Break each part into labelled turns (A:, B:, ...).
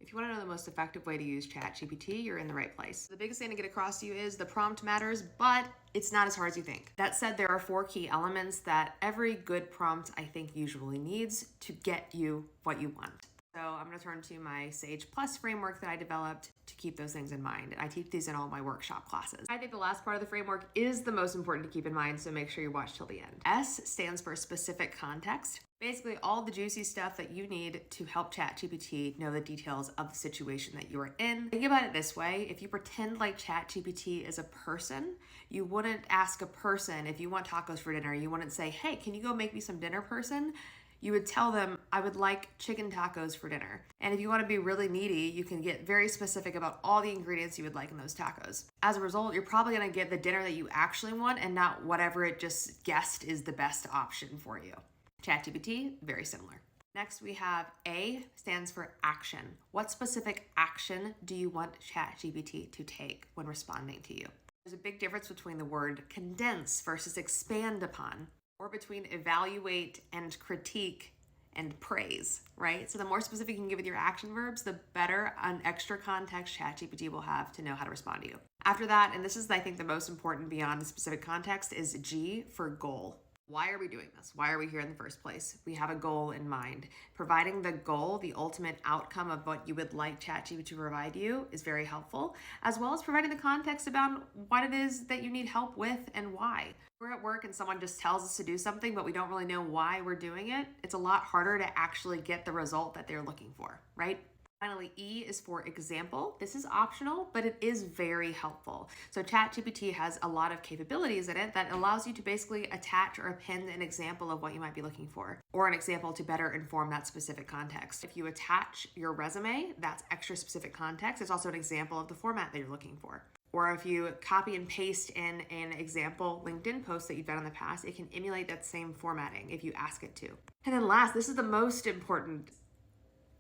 A: If you want to know the most effective way to use ChatGPT, you're in the right place. The biggest thing to get across to you is the prompt matters, but it's not as hard as you think. That said, there are 4 key elements that every good prompt, I think, usually needs to get you what you want. So I'm going to turn to my Sage Plus framework that I developed to keep those things in mind. I teach these in all my workshop classes. I think the last part of the framework is the most important to keep in mind, so make sure you watch till the end. S stands for specific context. Basically, all the juicy stuff that you need to help ChatGPT know the details of the situation that you are in. Think about it this way. If you pretend like ChatGPT is a person, you wouldn't ask a person if you want tacos for dinner. You wouldn't say, hey, can you go make me some dinner, person? You would tell them, I would like chicken tacos for dinner. And if you want to be really needy, you can get very specific about all the ingredients you would like in those tacos. As a result, you're probably going to get the dinner that you actually want and not whatever it just guessed is the best option for you. ChatGPT, very similar. Next, we have A stands for action. What specific action do you want ChatGPT to take when responding to you? There's a big difference between the word condense versus expand upon, or between evaluate and critique and praise, right? So the more specific you can give with your action verbs, the better an extra context ChatGPT will have to know how to respond to you. After that, and this is, I think, the most important beyond the specific context, is G for goal. Why are we doing this? Why are we here in the first place? We have a goal in mind. Providing the goal, the ultimate outcome of what you would like ChatGPT to provide you, is very helpful, as well as providing the context about what it is that you need help with and why. We're at work and someone just tells us to do something, but we don't really know why we're doing it. It's a lot harder to actually get the result that they're looking for, right? Finally, E is for example. This is optional, but it is very helpful. So ChatGPT has a lot of capabilities in it that allows you to basically attach or append an example of what you might be looking for, or an example to better inform that specific context. If you attach your resume, that's extra specific context. It's also an example of the format that you're looking for. Or if you copy and paste in an example LinkedIn post that you've done in the past, it can emulate that same formatting if you ask it to. And then last, this is the most important,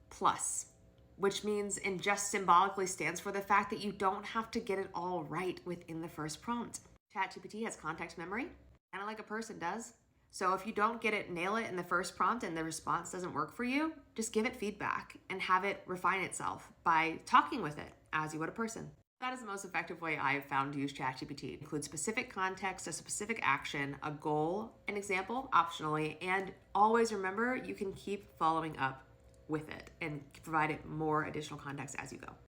A: plus, which means and just symbolically stands for the fact that you don't have to get it all right within the first prompt. ChatGPT has context memory, kind of like a person does. So if you don't get it, nail it in the first prompt and the response doesn't work for you, just give it feedback and have it refine itself by talking with it as you would a person. That is the most effective way I've found to use ChatGPT. It includes specific context, a specific action, a goal, an example, optionally, and always remember you can keep following up with it and provide it more additional context as you go.